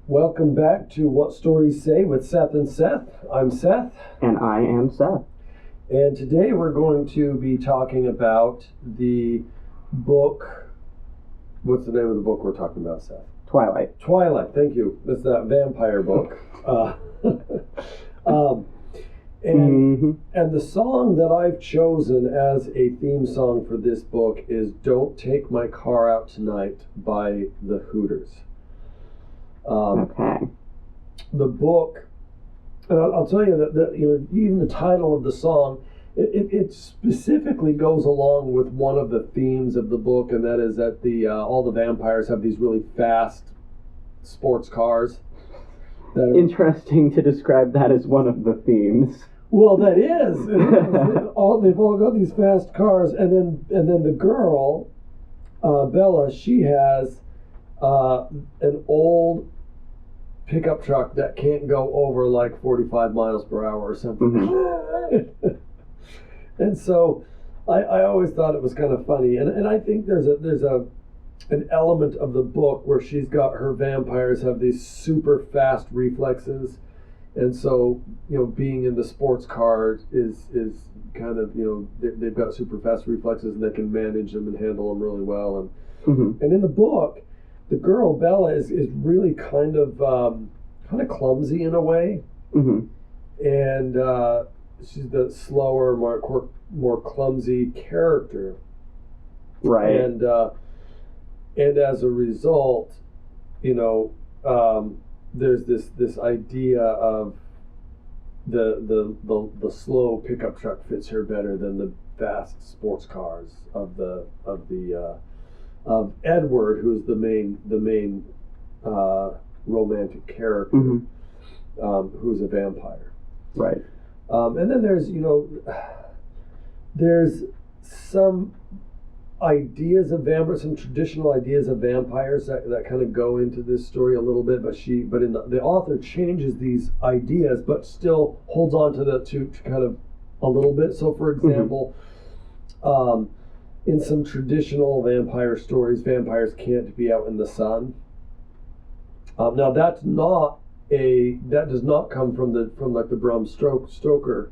Welcome back to What Stories Say with Seth and Seth. I'm Seth. And I am Seth. And today we're going to be talking about the book. What's the name of the book we're talking about, Seth? Twilight. Twilight, thank you. That's that vampire book. And the song that I've chosen as a theme song for this book is Don't Take My Car Out Tonight by the Hooters. Okay. The book, and I'll tell you that even the title of the song, it specifically goes along with one of the themes of the book, and that is that all the vampires have these really fast sports cars. Interesting to describe that as one of the themes. Well, that is. They've all got these fast cars, and then the girl, Bella, she has an old pickup truck that can't go over like 45 miles per hour or something. Mm-hmm. And so I always thought it was kind of funny, and I think there's an element of the book where she's got her vampires have these super fast reflexes, and so being in the sports car is kind of they've got super fast reflexes and they can manage them and handle them really well, and in the book the girl Bella is really kind of clumsy in a way, and she's the slower, more clumsy character, right? And as a result, there's this idea of the slow pickup truck fits her better than the fast sports cars of Edward, who's the main romantic character, who's a vampire, right? And then there's some ideas of vampires, some traditional ideas of vampires that kind of go into this story a little bit, but the author changes these ideas, but still holds on to kind of a little bit. So, for example, in some traditional vampire stories, vampires can't be out in the sun. Now that does not come from the Bram Stoker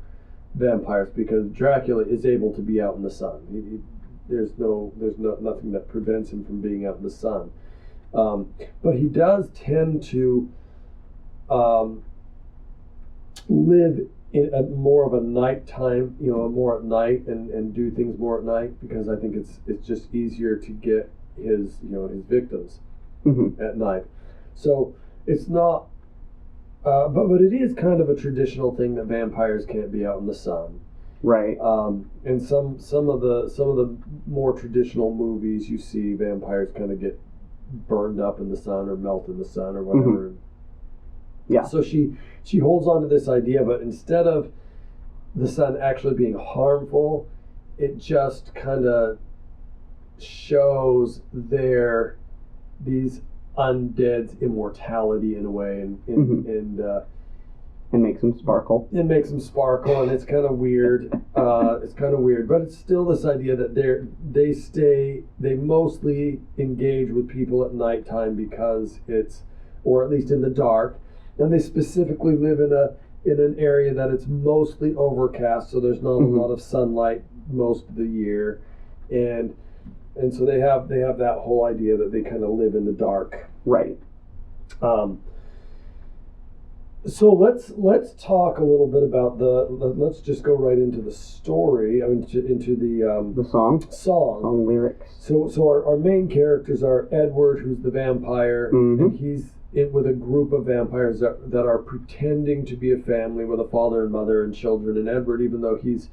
vampires, because Dracula is able to be out in the sun. There's nothing that prevents him from being out in the sun. But he does tend to live in more of a nighttime, more at night, and do things more at night, because I think it's just easier to get his victims at night. So it's not, but it is kind of a traditional thing that vampires can't be out in the sun. Right. And some of the more traditional movies, you see vampires kind of get burned up in the sun or melt in the sun or whatever. Yeah. So she holds on to this idea, but instead of the sun actually being harmful, it just kind of shows these undead's immortality in a way, and makes them sparkle. It makes them sparkle, and it's kind of weird. But it's still this idea that they mostly engage with people at nighttime because or at least in the dark, and they specifically live in an area that it's mostly overcast, so there's not a lot of sunlight most of the year, and so they have that whole idea that they kind of live in the dark. Right. So let's talk a little bit about let's just go right into the story. Into the song lyrics. So our main characters are Edward, who's the vampire, and he's with a group of vampires that are pretending to be a family with a father and mother and children. And Edward, even though he's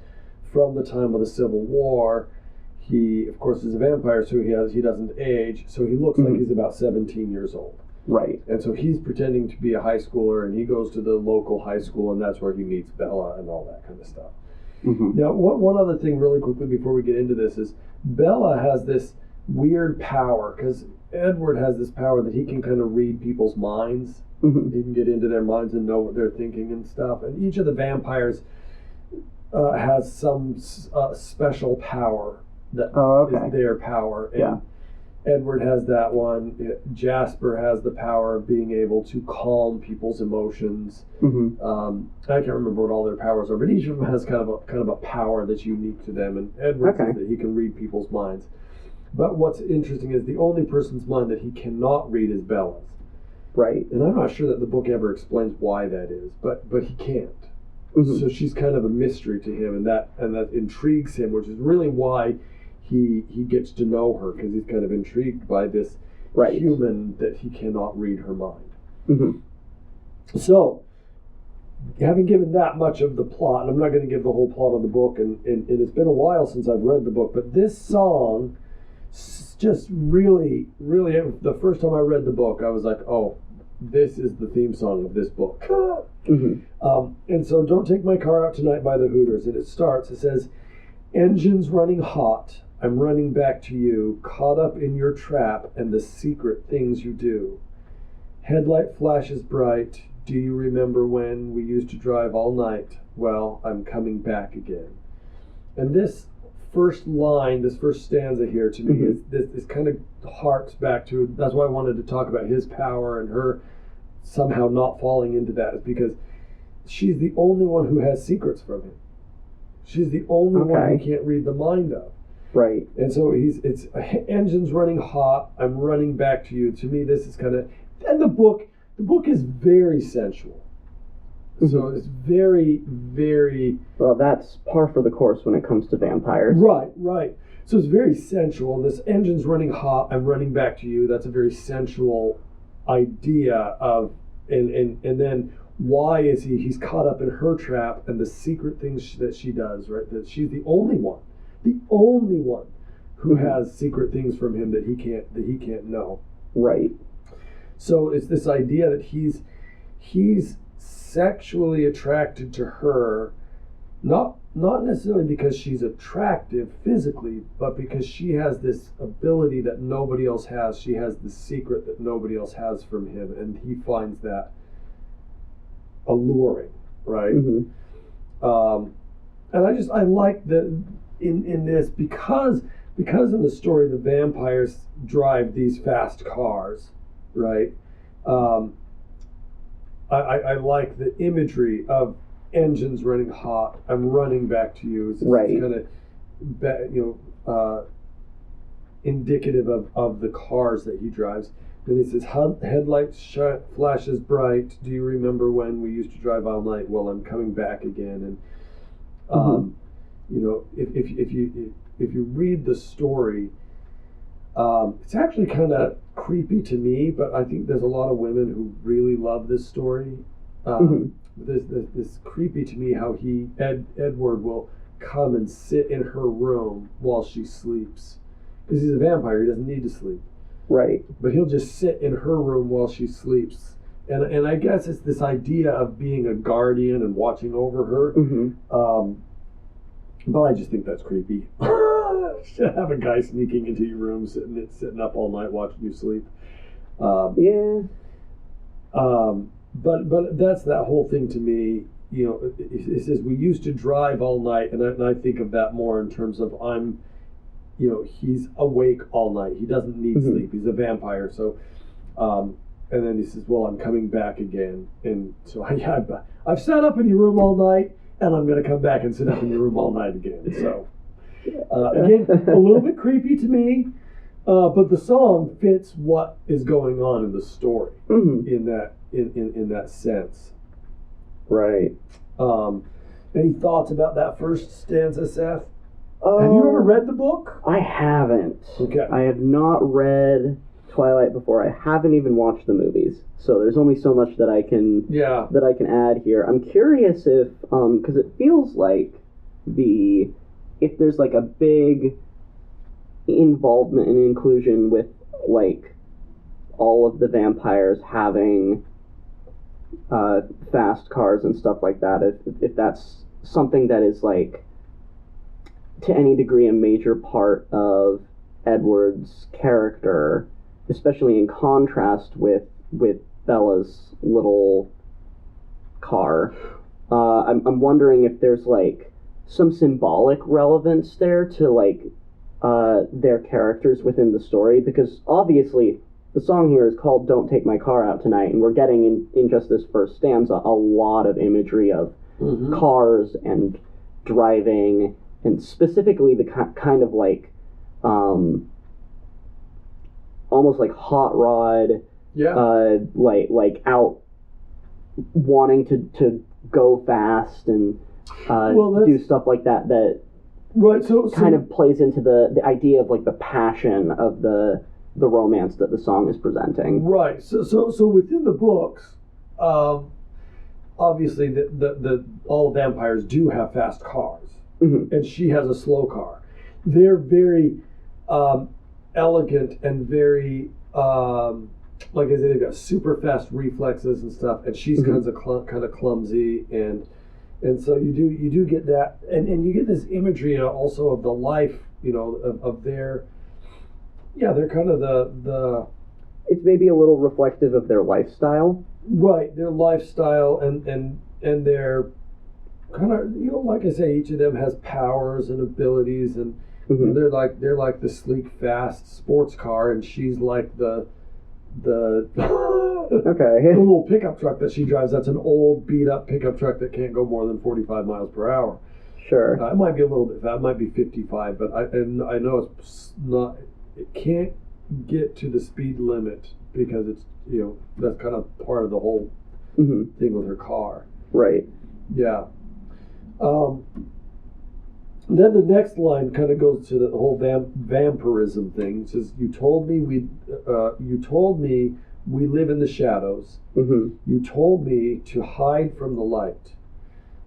from the time of the Civil War, he of course is a vampire, so he doesn't age, so he looks like he's about 17 years old. Right. And so he's pretending to be a high schooler, and he goes to the local high school, and that's where he meets Bella and all that kind of stuff. Now, one other thing really quickly before we get into this is Bella has this weird power, because Edward has this power that he can kind of read people's minds. He can get into their minds and know what they're thinking and stuff. And each of the vampires has some special power that is their power. And Edward has that one. Jasper has the power of being able to calm people's emotions. I can't remember what all their powers are, but each of them has kind of a power that's unique to them. And Edward says that he can read people's minds. But what's interesting is the only person's mind that he cannot read is Bella's. Right. And I'm not sure that the book ever explains why that is, but he can't. So she's kind of a mystery to him, and that intrigues him, which is really why he gets to know her, because he's kind of intrigued by this human that he cannot read her mind. So, having given that much of the plot, and I'm not going to give the whole plot of the book, and it's been a while since I've read the book, but this song just really, the first time I read the book, I was like, oh, this is the theme song of this book. And so, Don't Take My Car Out Tonight by the Hooters, and it says, engines running hot, I'm running back to you, caught up in your trap and the secret things you do. Headlight flashes bright, do you remember when we used to drive all night? Well, I'm coming back again. And this first line, this first stanza here to me is this kind of harks back to, that's why I wanted to talk about his power and her somehow not falling into that, is because she's the only one who has secrets from him. She's the only one who can't read the mind of. Right. And so it's engines running hot, I'm running back to you. To me, this is kind of, and the book is very sensual. So it's very, very... Well, that's par for the course when it comes to vampires. Right. So it's very sensual. And this engine's running hot, I'm running back to you. That's a very sensual idea of... And then why is he's caught up in her trap and the secret things that she does, right? That she's the only one who has secret things from him that he can't know. Right. So it's this idea that he's sexually attracted to her, not necessarily because she's attractive physically, but because she has this ability that nobody else has. She has the secret that nobody else has from him, and he finds that alluring, right? And I like that in this because in the story the vampires drive these fast cars, right? I like the imagery of engines running hot. I'm running back to you. It's kind of, indicative of the cars that he drives. Then he says, headlights flashes bright. Do you remember when we used to drive all night? Well, I'm coming back again. And if you read the story, it's actually kind of creepy to me, but I think there's a lot of women who really love this story. This creepy to me how Edward will come and sit in her room while she sleeps, because he's a vampire. He doesn't need to sleep, right? But he'll just sit in her room while she sleeps, and I guess it's this idea of being a guardian and watching over her. But I just think that's creepy. Should have a guy sneaking into your room, sitting up all night watching you sleep. But that's that whole thing to me. You know, it says we used to drive all night, and I think of that more in terms of he's awake all night. He doesn't need sleep. He's a vampire. So, and then he says, well, I'm coming back again. And so I've sat up in your room all night, and I'm going to come back and sit up in your room all night again. So, again, a little bit creepy to me, but the song fits what is going on in the story in that sense. Right. Any thoughts about that first stanza, Seth? Have you ever read the book? I haven't. Okay. I have not read Twilight before. I haven't even watched the movies, so there's only so much that I can add here. I'm curious if because it feels like if there's like a big involvement and inclusion with like all of the vampires having fast cars and stuff like that, if that's something that is like to any degree a major part of Edward's character, especially in contrast with Bella's little car. I'm wondering if there's like some symbolic relevance there to like their characters within the story, because obviously the song here is called Don't Take My Car Out Tonight, and we're getting in just this first stanza a lot of imagery of cars and driving, and specifically the kind of like almost like hot rod, like out wanting to go fast and do stuff like that right, so kind of plays into the idea of like the passion of the romance that the song is presenting. Right. So within the books, obviously the all vampires do have fast cars, and she has a slow car. They're very elegant and very like I said, they've got super fast reflexes and stuff, and she's kind of clumsy, and so you do get that, and you get this imagery also of the life, of their, they're kind of the it's maybe a little reflective of their lifestyle. Right, their lifestyle and their kind of, like I say, each of them has powers and abilities, and they're like the sleek, fast sports car, and she's like the little pickup truck that she drives. That's an old, beat up pickup truck that can't go more than 45 miles per hour. Sure. It might be a little bit fast. It might be 55, but I know it's not. It can't get to the speed limit because it's that's kind of part of the whole thing with her car. Right. Yeah. Then the next line kind of goes to the whole vampirism thing. It says, "You told me we live in the shadows. You told me to hide from the light,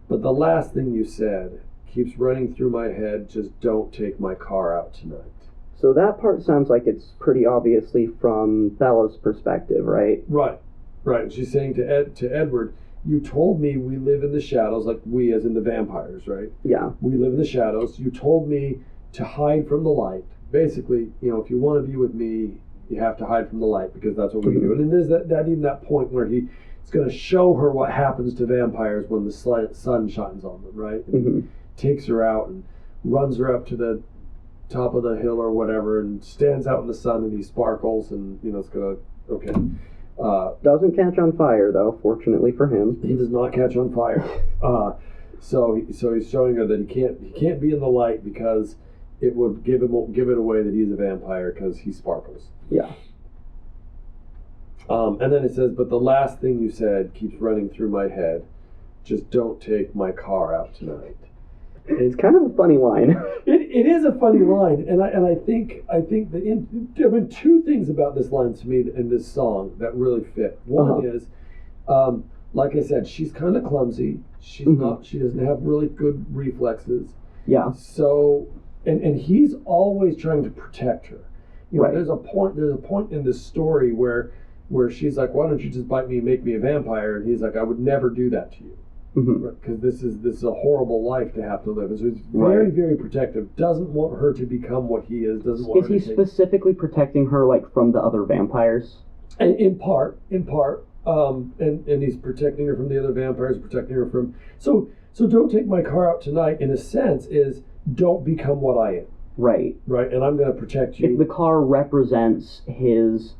but the last thing you said keeps running through my head. Just don't take my car out tonight." So that part sounds like it's pretty obviously from Bella's perspective, right? Right. And she's saying to Edward, "You told me we live in the shadows," like we as in the vampires, right? Yeah. "We live in the shadows. You told me to hide from the light." Basically, if you want to be with me, you have to hide from the light, because that's what we do. And there's that point where he's going to show her what happens to vampires when the sun shines on them, right? And takes her out and runs her up to the top of the hill or whatever, and stands out in the sun, and he sparkles, and it's gonna doesn't catch on fire though, fortunately for him. He does not catch on fire. So he's showing her that he can't be in the light because it would give it away that he's a vampire because he sparkles. Yeah. And then it says, "But the last thing you said keeps running through my head. Just don't take my car out tonight." It's kind of a funny line. It is a funny line, and I think that two things about this line to me in this song that really fit. One is, like I said, she's kind of clumsy. She's not. She doesn't have really good reflexes. Yeah. So, and he's always trying to protect her. Right. There's a point in this story where she's like, "Why don't you just bite me and make me a vampire?" And he's like, "I would never do that to you." Because this is a horrible life to have to live. And so he's very, very protective. Doesn't want her to become what he is. Doesn't want. Is he specifically protecting her like from the other vampires? And in part, and he's protecting her from the other vampires, protecting her from. So don't take my car out tonight. In a sense, is don't become what I am. Right. And I'm going to protect you. If the car represents his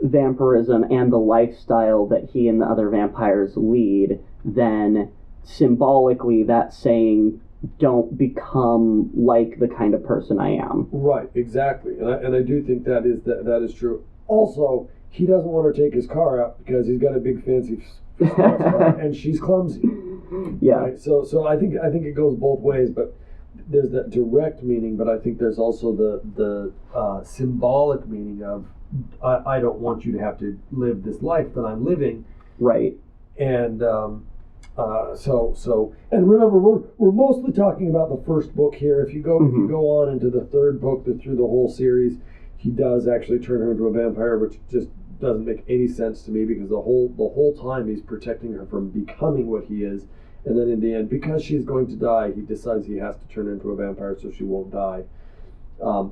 vampirism and the lifestyle that he and the other vampires lead, then symbolically that's saying don't become like the kind of person I am. Right, exactly. And I do think that is true. Also, he doesn't want her to take his car out because he's got a big fancy sports car and she's clumsy. Yeah. Right? So I think it goes both ways, but there's that direct meaning, but I think there's also the symbolic meaning of I don't want you to have to live this life that I'm living. Right. And so and remember, we're mostly talking about the first book here. If you go on into the third book through the whole series, he does actually turn her into a vampire, which just doesn't make any sense to me, because the whole time he's protecting her from becoming what he is, and then in the end, because she's going to die, he decides he has to turn her into a vampire so she won't die.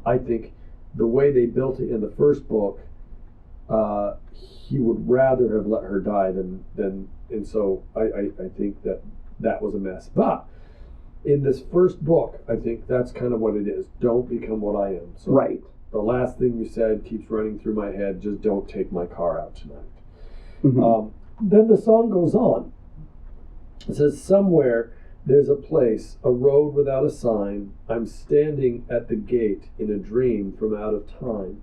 I think the way they built it in the first book, he would rather have let her die than and so I think that was a mess. But in this first book, I think that's kind of what it is. Don't become what I am. So right. The last thing you said keeps running through my head. Just don't take my car out tonight. Then the song goes on. It says, somewhere there's a place, a road without a sign. I'm standing at the gate in a dream from out of time.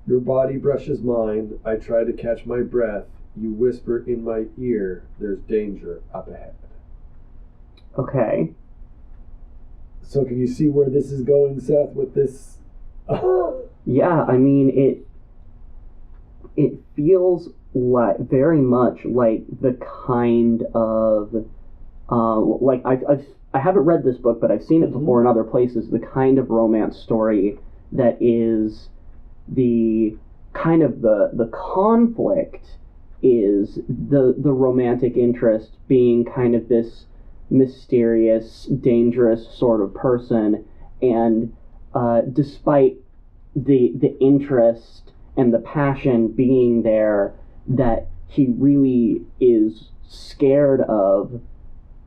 Your body brushes mine. I try to catch my breath. You whisper in my ear, there's danger up ahead. Okay. So can you see where this is going, Seth, with this? Yeah, I mean, it feels like very much like the kind of like I haven't read this book, but I've seen it before in other places. The kind of romance story that is the kind of the conflict is the romantic interest being kind of this mysterious, dangerous sort of person, and despite the interest and the passion being there, that he really is scared of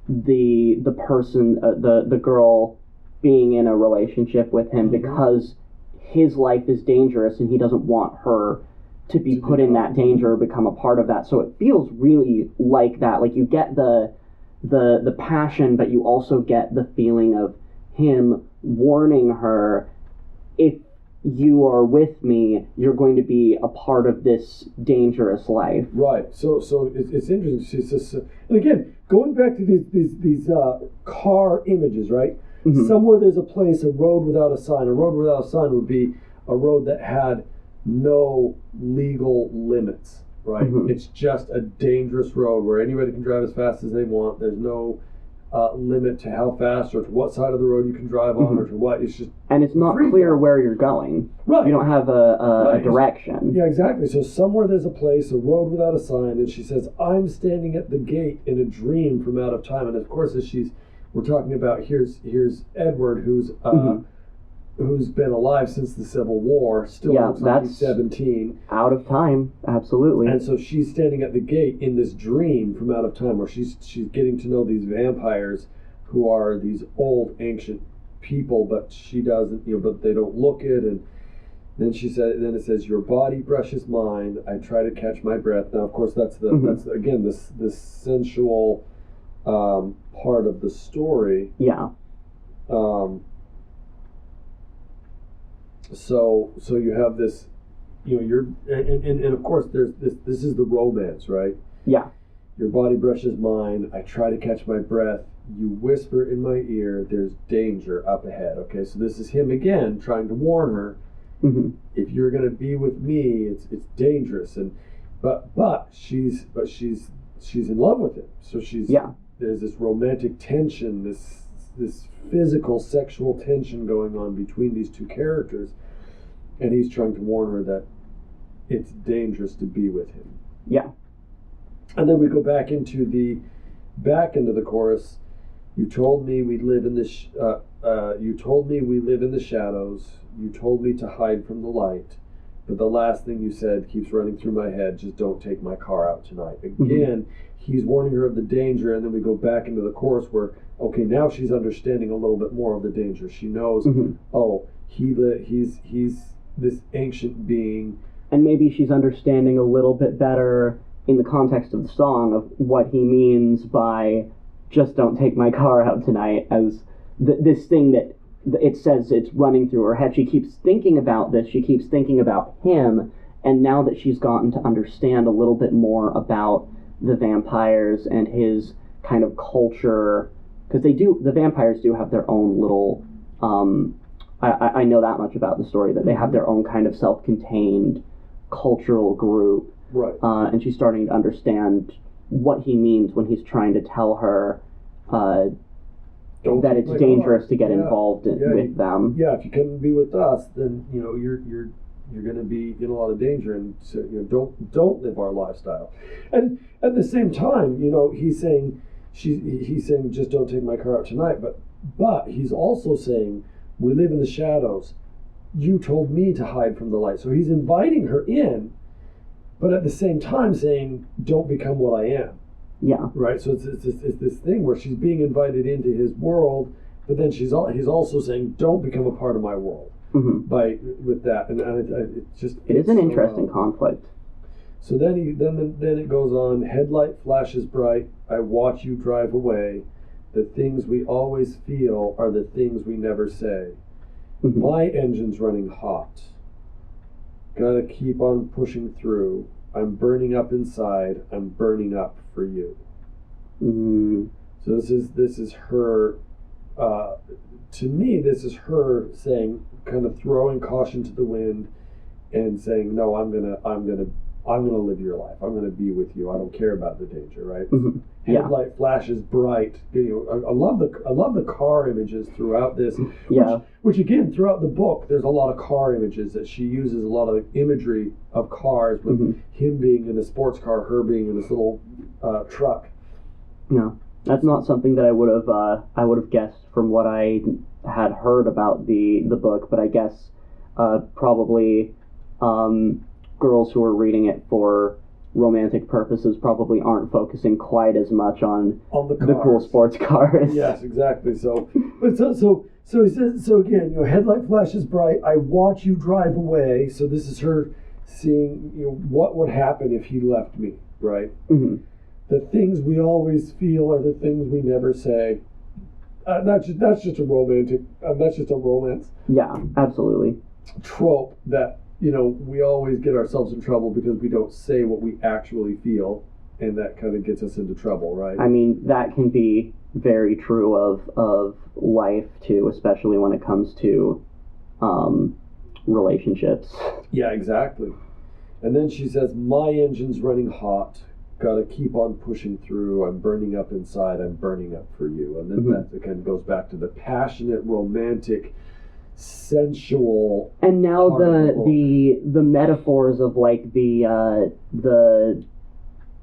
the person, the girl being in a relationship with him, because his life is dangerous and he doesn't want her to be put in that danger or become a part of that. So it feels really like that. Like you get the passion, but you also get the feeling of him warning her, if you are with me, you're going to be a part of this dangerous life. Right. So it's interesting. It's just, and again, going back to these car images, right? Somewhere there's a place, a road without a sign. A road without a sign would be a road that had no legal limits, right? It's just a dangerous road where anybody can drive as fast as they want. There's no limit to how fast or to what side of the road you can drive on or to what. It's just, and it's not clear where you're going. Right. You don't have a direction. Yeah, exactly. So somewhere there's a place, a road without a sign, and she says, I'm standing at the gate in a dream from out of time. And of course, as we're talking about, here's Edward, who's been alive since the Civil War, still looks like he's 17. Out of time, absolutely. And so she's standing at the gate in this dream from out of time, where she's getting to know these vampires who are these old ancient people, but she doesn't, but they don't look it. And then then it says, your body brushes mine. I try to catch my breath. Now, of course, that's again this sensual part of the story. Yeah. So you have this, you're and of course there's this is the romance, right? Yeah. Your body brushes mine. I try to catch my breath. You whisper in my ear, there's danger up ahead. Okay, so this is him again trying to warn her. If you're going to be with me, it's dangerous. And but she's in love with him. So there's this romantic tension, this physical, sexual tension going on between these two characters, and he's trying to warn her that it's dangerous to be with him. Yeah. And then we go back into the chorus. You told me we live in the you told me we live in the shadows. You told me to hide from the light. But the last thing you said keeps running through my head. Just don't take my car out tonight. Again, he's warning her of the danger, and then we go back into the chorus where, okay, now she's understanding a little bit more of the danger. She knows, he's this ancient being. And maybe she's understanding a little bit better in the context of the song of what he means by just don't take my car out tonight, as this thing that it says it's running through her head. She keeps thinking about this. She keeps thinking about him. And now that she's gotten to understand a little bit more about the vampires and his kind of culture, because the vampires do have their own little, I know that much about the story, that they have their own kind of self-contained cultural group. Right. And she's starting to understand what he means when he's trying to tell her that it's dangerous to get involved with them. Yeah, if you come and be with us, then you're going to be in a lot of danger, and so don't live our lifestyle. And at the same time, he's saying just don't take my car out tonight, but he's also saying we live in the shadows. You told me to hide from the light. So he's inviting her in, but at the same time saying don't become what I am. Yeah. Right. So it's this thing where she's being invited into his world, but then he's also saying, don't become a part of my world with that, and it is an interesting conflict. So then it goes on. Headlight flashes bright. I watch you drive away. The things we always feel are the things we never say. My engine's running hot. Gotta keep on pushing through. I'm burning up inside. I'm burning up for you. So this is her. To me, this is her saying, kind of throwing caution to the wind, and saying, "No, I'm gonna live your life. I'm gonna be with you. I don't care about the danger." Right? Headlight flashes bright. I love the car images throughout this. Which again, throughout the book, there's a lot of car images that she uses. A lot of imagery of cars, with him being in a sports car, her being in this little truck. Yeah. That's not something that I would have guessed from what I had heard about the book, but I guess probably girls who are reading it for romantic purposes probably aren't focusing quite as much on the cool sports cars. Yes, exactly. So he says, so again, headlight flashes bright. I watch you drive away. So this is her seeing what would happen if he left me, right? The things we always feel are the things we never say. That's just a romantic. That's just a romance. Yeah, absolutely. Trope that we always get ourselves in trouble because we don't say what we actually feel, and that kind of gets us into trouble, right? I mean, that can be very true of life too, especially when it comes to relationships. Yeah, exactly. And then she says, "My engine's running hot. Gotta keep on pushing through. I'm burning up inside. I'm burning up for you." And then that kind of goes back to the passionate, romantic, sensual. And now the metaphors of like the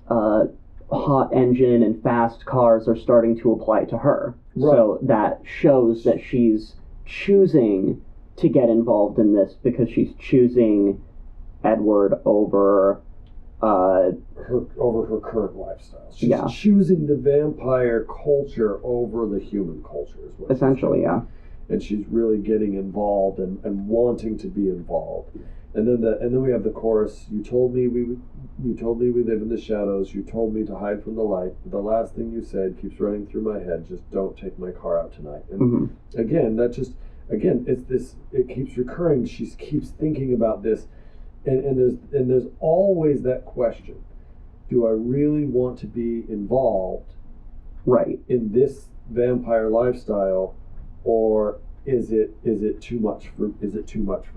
hot engine and fast cars are starting to apply to her. Right. So that shows that she's choosing to get involved in this because she's choosing Edward over her current lifestyle. She's choosing the vampire culture over the human culture, is what essentially, yeah. And she's really getting involved and wanting to be involved. And then we have the chorus. You told me we live in the shadows. You told me to hide from the light. The last thing you said keeps running through my head. Just don't take my car out tonight. And again, it's this. It keeps recurring. She keeps thinking about this. And there's always that question: do I really want to be involved, in this vampire lifestyle, or is it too much for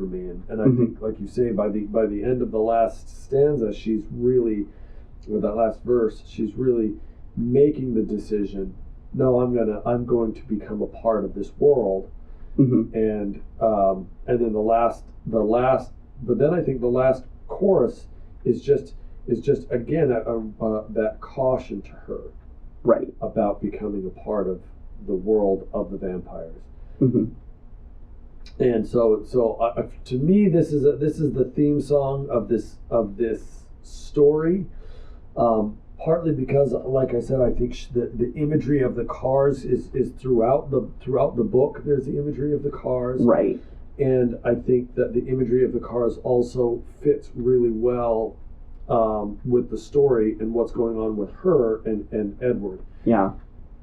me? And I think, like you say, by the end of the last stanza, she's really, or that last verse, she's really making the decision. No, I'm going to become a part of this world, and then the last. But then I think the last chorus is just again that caution to her, about becoming a part of the world of the vampires. And so to me, this is the theme song of this story. Partly because, like I said, I think the imagery of the cars is throughout the book. There's the imagery of the cars, right. And I think that the imagery of the cars also fits really well with the story and what's going on with her and Edward. Yeah.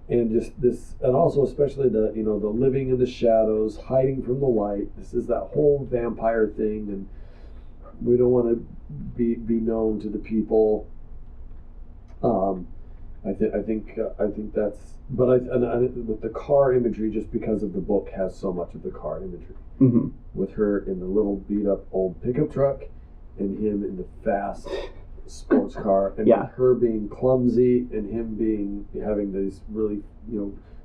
And just this, and also especially the living in the shadows, hiding from the light. This is that whole vampire thing, and we don't want to be known to the people. I think that's, but I with the car imagery, just because of the book has so much of the car imagery. With her in the little beat up old pickup truck, and him in the fast sports car, and with her being clumsy and him having these really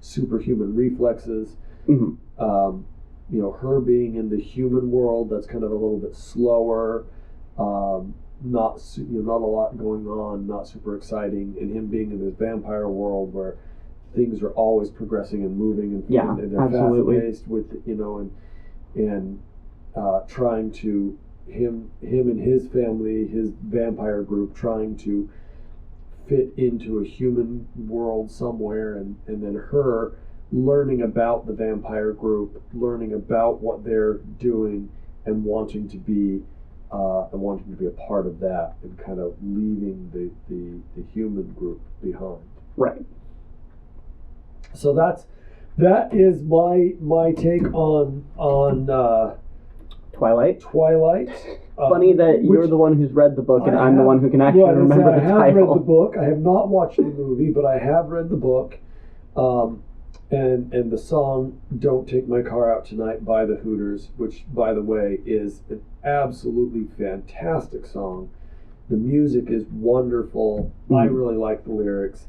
superhuman reflexes. Her being in the human world that's kind of a little bit slower, not a lot going on, not super exciting, and him being in this vampire world where things are always progressing and moving and they're fast-paced with and trying to him and his family, his vampire group, trying to fit into a human world somewhere, and then her learning about the vampire group, learning about what they're doing, and wanting to be a part of that, and kind of leaving the human group behind. Right. So that is my take on Twilight. Funny that you're the one who's read the book and I'm the one who can actually remember the title. I have read the book. I have not watched the movie, but I have read the book. And the song "Don't Take My Car Out Tonight" by the Hooters, which, by the way, is an absolutely fantastic song. The music is wonderful. I really like the lyrics.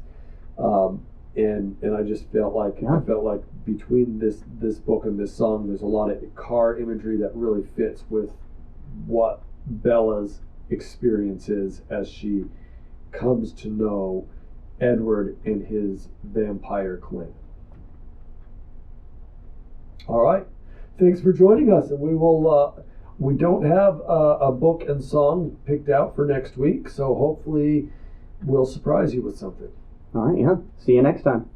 And I just felt like between this book and this song, there's a lot of car imagery that really fits with what Bella's experience is as she comes to know Edward and his vampire clan. All right, thanks for joining us, and we will. We don't have a book and song picked out for next week, so hopefully we'll surprise you with something. All right, yeah. See you next time.